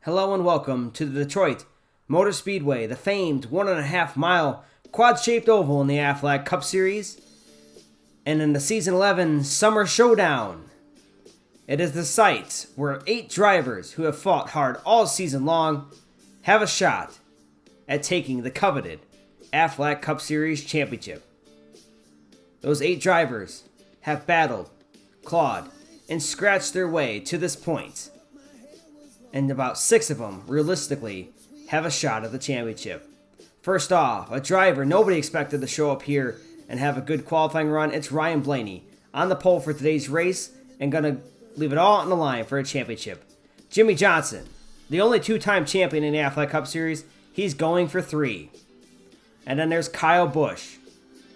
Hello and welcome to the Detroit Motor Speedway, the famed 1.5 mile quad-shaped oval in the Aflac Cup Series, and in the Season 11 Summer Showdown. It is the site where 8 drivers who have fought hard all season long have a shot at taking the coveted Aflac Cup Series championship. Those 8 drivers have battled, clawed, and scratched their way to this point. And about 6 of them, realistically, have a shot at the championship. First off, a driver nobody expected to show up here and have a good qualifying run. It's Ryan Blaney on the pole for today's race and going to leave it all on the line for a championship. Jimmie Johnson, the only 2-time champion in the Aflac Cup Series, he's going for 3. And then there's Kyle Busch,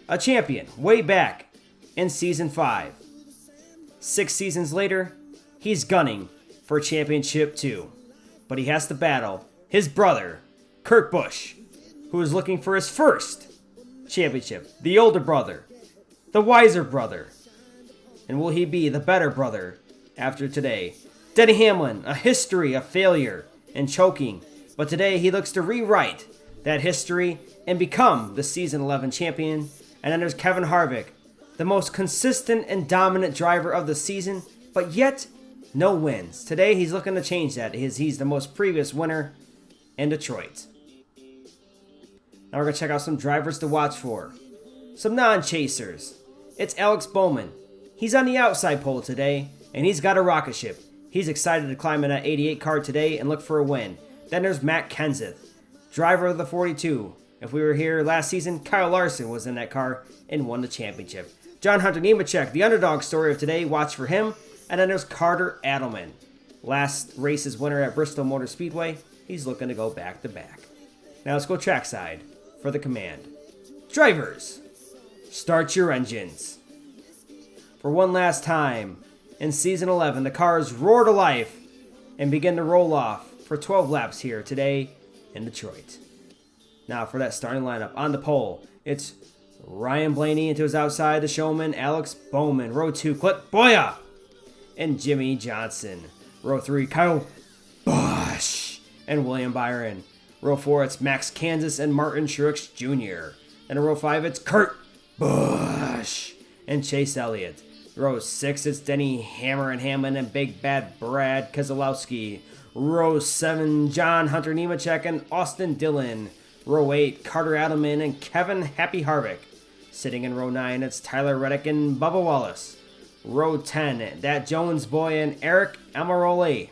a champion way back in Season 5. 6 seasons later, he's gunning for championship 2, but he has to battle his brother, Kurt Busch, who is looking for his first championship, the older brother, the wiser brother. And will he be the better brother after today? Denny Hamlin, a history of failure and choking, but today he looks to rewrite that history and become the Season 11 champion. And then there's Kevin Harvick, the most consistent and dominant driver of the season, but yet no wins. Today he's looking to change that. He's the most previous winner in Detroit. Now we're going to check out some drivers to watch for. Some non-chasers. It's Alex Bowman. He's on the outside pole today, and he's got a rocket ship. He's excited to climb in that 88 car today and look for a win. Then there's Matt Kenseth, driver of the 42. If we were here last season, Kyle Larson was in that car and won the championship. John Hunter Nemechek, the underdog story of today, watch for him. And then there's Carter Adelman, last race's winner at Bristol Motor Speedway. He's looking to go back-to-back. Now let's go trackside for the command. Drivers, start your engines. For one last time, in Season 11, the cars roar to life and begin to roll off for 12 laps here today in Detroit. Now for that starting lineup on the pole, it's Ryan Blaney into his outside, the showman, Alex Bowman, row 2, Clint Boya, and Jimmie Johnson. Row 3, Kyle Busch and William Byron. Row 4, it's Max Kansas and Martin Truex Jr. And in row 5, it's Kurt Busch and Chase Elliott. Row 6, it's Denny Hammer and Hamlin and Big Bad Brad Keselowski. Row 7, John Hunter Nemechek and Austin Dillon. Row 8, Carter Adelman and Kevin Happy Harvick. Sitting in row 9, it's Tyler Reddick and Bubba Wallace. Row 10, that Jones boy and Eric Almirola.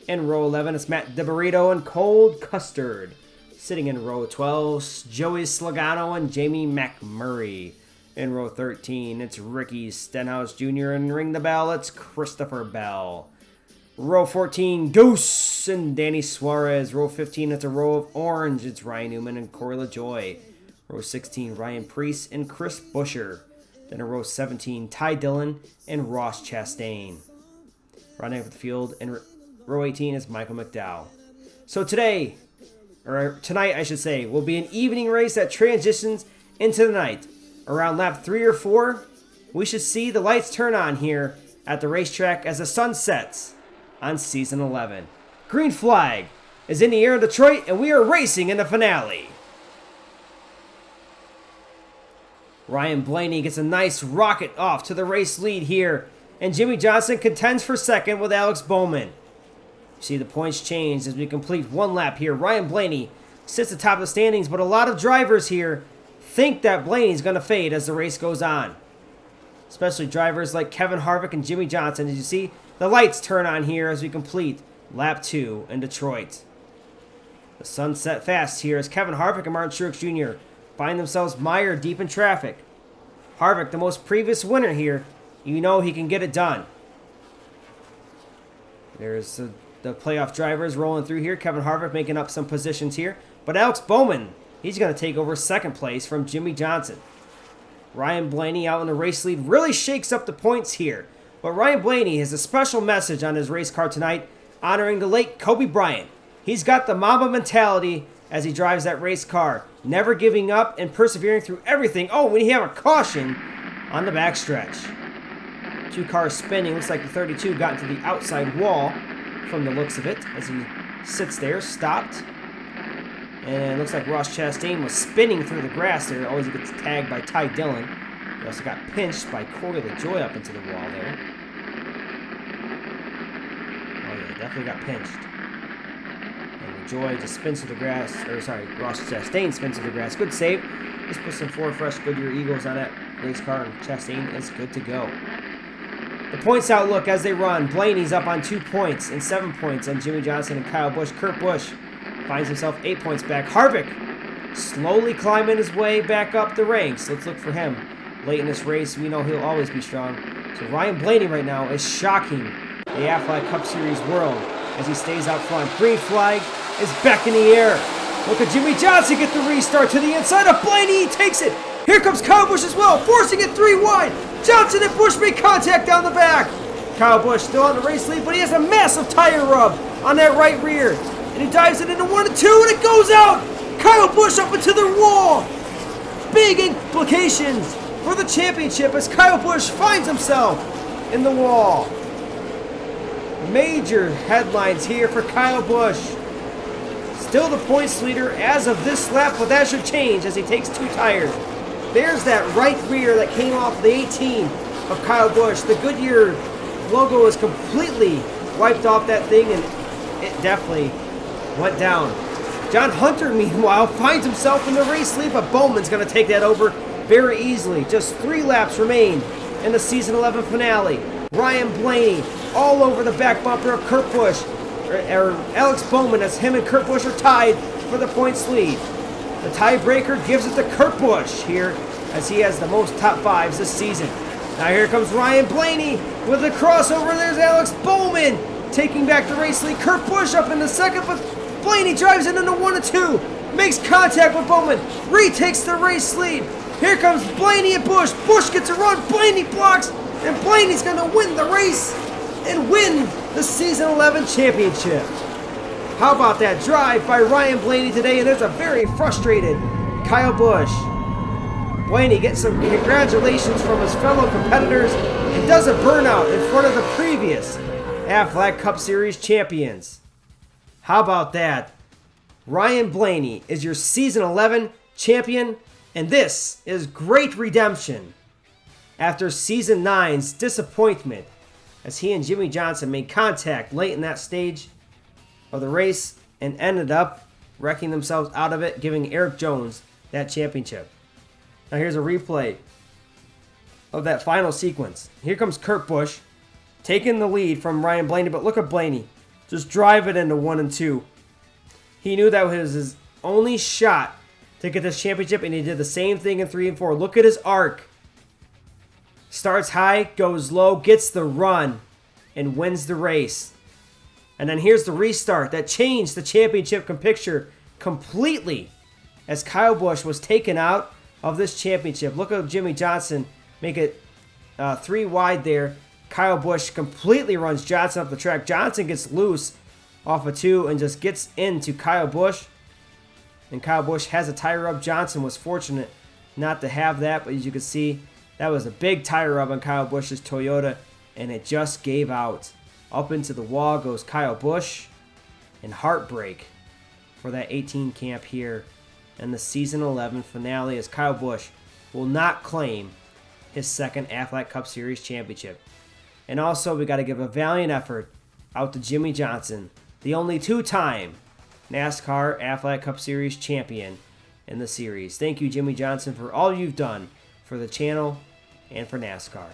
In row 11, it's Matt DiBarito and Cold Custard. Sitting in row 12, Joey Slogano and Jamie McMurray. In row 13, it's Ricky Stenhouse Jr. and ring the bell, it's Christopher Bell. Row 14, Goose and Danny Suarez. Row 15, it's a row of orange, it's Ryan Newman and Corey LaJoie. Row 16, Ryan Preece and Chris Buescher. Then in row 17, Ty Dillon and Ross Chastain. Rounding up the field in row 18 is Michael McDowell. So tonight, I should say, will be an evening race that transitions into the night. Around lap 3 or 4, we should see the lights turn on here at the racetrack as the sun sets on Season 11. Green flag is in the air in Detroit, and we are racing in the finale. Ryan Blaney gets a nice rocket off to the race lead here, and Jimmie Johnson contends for second with Alex Bowman. See the points change as we complete one lap here. Ryan Blaney sits atop the standings, but a lot of drivers here think that Blaney's going to fade as the race goes on. Especially drivers like Kevin Harvick and Jimmie Johnson. As you see, the lights turn on here as we complete lap 2 in Detroit. The sun set fast here as Kevin Harvick and Martin Truex Jr. find themselves mired deep in traffic. Harvick, the most previous winner here, you know he can get it done. There's the playoff drivers rolling through here. Kevin Harvick making up some positions here. But Alex Bowman, he's going to take over second place from Jimmie Johnson. Ryan Blaney out in the race lead really shakes up the points here. But Ryan Blaney has a special message on his race car tonight, honoring the late Kobe Bryant. He's got the Mamba mentality as he drives that race car, never giving up and persevering through everything. Oh, when you have a caution on the backstretch. 2 cars spinning. Looks like the 32 got into the outside wall from the looks of it as he Sits there, stopped. And it looks like Ross Chastain was spinning through the grass there. Always gets tagged by Ty Dillon. He also got pinched by Corey LaJoy up into the wall there. Oh yeah, definitely got pinched. And LaJoy just spins through the grass. Or sorry, Ross Chastain spins through the grass. Good save. Just put some 4 fresh Goodyear Eagles on that race car, and Chastain is good to go. The points outlook as they run. Blaney's up on 2 points and 7 points on Jimmie Johnson and Kyle Busch. Kurt Busch finds himself 8 points back. Harvick slowly climbing his way back up the ranks. Let's look for him late in this race. We know he'll always be strong. So Ryan Blaney right now is shocking the Aflac Cup Series world as he stays out front. Green flag is back in the air. Look at Jimmie Johnson get the restart to the inside of Blaney. He takes it. Here comes Kyle Busch as well, forcing it 3 wide. Johnson and Busch make contact down the back. Kyle Busch still on the race lead, but he has a massive tire rub on that right rear. And he dives it into 1 and 2, and it goes out. Kyle Busch up into the wall. Big implications for the championship as Kyle Busch finds himself in the wall. Major headlines here for Kyle Busch. Still the points leader as of this lap, but that should change as he takes 2 tires. There's that right rear that came off the 18 of Kyle Busch. The Goodyear logo is completely wiped off that thing, and it definitely went down. John Hunter, meanwhile, finds himself in the race lead, but Bowman's going to take that over very easily. Just 3 laps remain in the Season 11 finale. Ryan Blaney all over the back bumper of Kurt Busch, or Alex Bowman, as him and Kurt Busch are tied for the points lead. The tiebreaker gives it to Kurt Busch here, as he has the most top 5s this season. Now here comes Ryan Blaney with a crossover. There's Alex Bowman taking back the race lead. Kurt Busch up in the second, but Blaney drives it into 1 and 2. Makes contact with Bowman. Retakes the race lead. Here comes Blaney and Busch. Busch gets a run. Blaney blocks, and Blaney's going to win the race and win the Season 11 championship. How about that drive by Ryan Blaney today? And there's a very frustrated Kyle Busch. Blaney gets some congratulations from his fellow competitors and does a burnout in front of the previous Aflac Cup Series champions. How about that? Ryan Blaney is your Season 11 champion, and this is great redemption after Season 9's disappointment as he and Jimmie Johnson made contact late in that stage of the race and ended up wrecking themselves out of it, giving Eric Jones that championship. Now here's a replay of that final sequence. Here comes Kurt Busch taking the lead from Ryan Blaney, but look at Blaney just drive it into 1 and 2. He knew that was his only shot to get this championship, and he did the same thing in 3 and 4. Look at his arc. Starts high, goes low, gets the run, and wins the race. And then here's the restart that changed the championship picture completely as Kyle Busch was taken out of this championship. Look at Jimmie Johnson make it 3 wide there. Kyle Busch completely runs Johnson up the track. Johnson gets loose off of 2 and just gets into Kyle Busch. And Kyle Busch has a tire rub. Johnson was fortunate not to have that, but as you can see, that was a big tire rub on Kyle Busch's Toyota, and it just gave out. Up into the wall goes Kyle Busch, and heartbreak for that 18 camp here in the Season 11 finale, as Kyle Busch will not claim his second Aflac Cup Series championship. And also, we got to give a valiant effort out to Jimmie Johnson, the only 2-time NASCAR Aflac Cup Series champion in the series. Thank you, Jimmie Johnson, for all you've done for the channel and for NASCAR.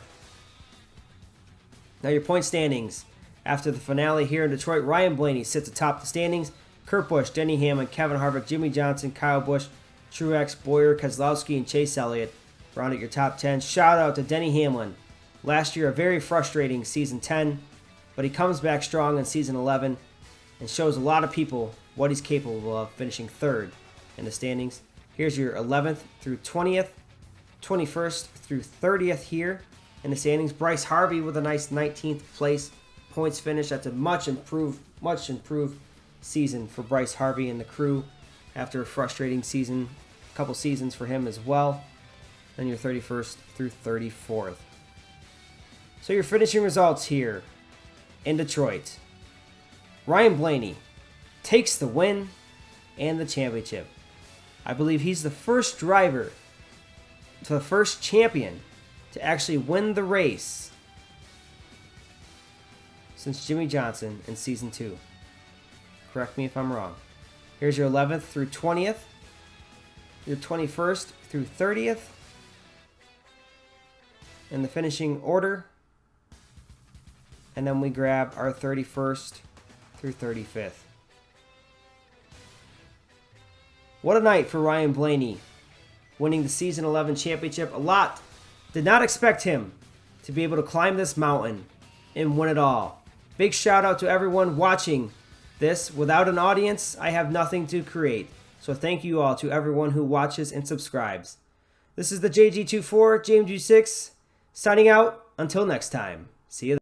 Now your point standings. After the finale here in Detroit, Ryan Blaney sits atop the standings. Kurt Busch, Denny Hamlin, Kevin Harvick, Jimmie Johnson, Kyle Busch, Truex, Boyer, Keselowski, and Chase Elliott round out your top 10. Shout out to Denny Hamlin. Last year, a very frustrating Season 10, but he comes back strong in Season 11 and shows a lot of people what he's capable of, finishing 3rd in the standings. Here's your 11th through 20th, 21st through 30th here in the standings. Bryce Harvey with a nice 19th place points finish. That's a much improved season for Bryce Harvey and the crew after a frustrating season, a couple seasons for him as well. Then your 31st through 34th. So your finishing results here in Detroit. Ryan Blaney takes the win and the championship. I believe he's the first driver, the first champion to actually win the race since Jimmy Johnson in Season 2. Correct me if I'm wrong. Here's your 11th through 20th, your 21st through 30th, and the finishing order. And then we grab our 31st through 35th. What a night for Ryan Blaney, winning the Season 11 championship. A lot. Did not expect him to be able to climb this mountain and win it all. Big shout out to everyone watching this. Without an audience, I have nothing to create. So thank you all to everyone who watches and subscribes. This is the JG24, JMG6, signing out. Until next time. See you then.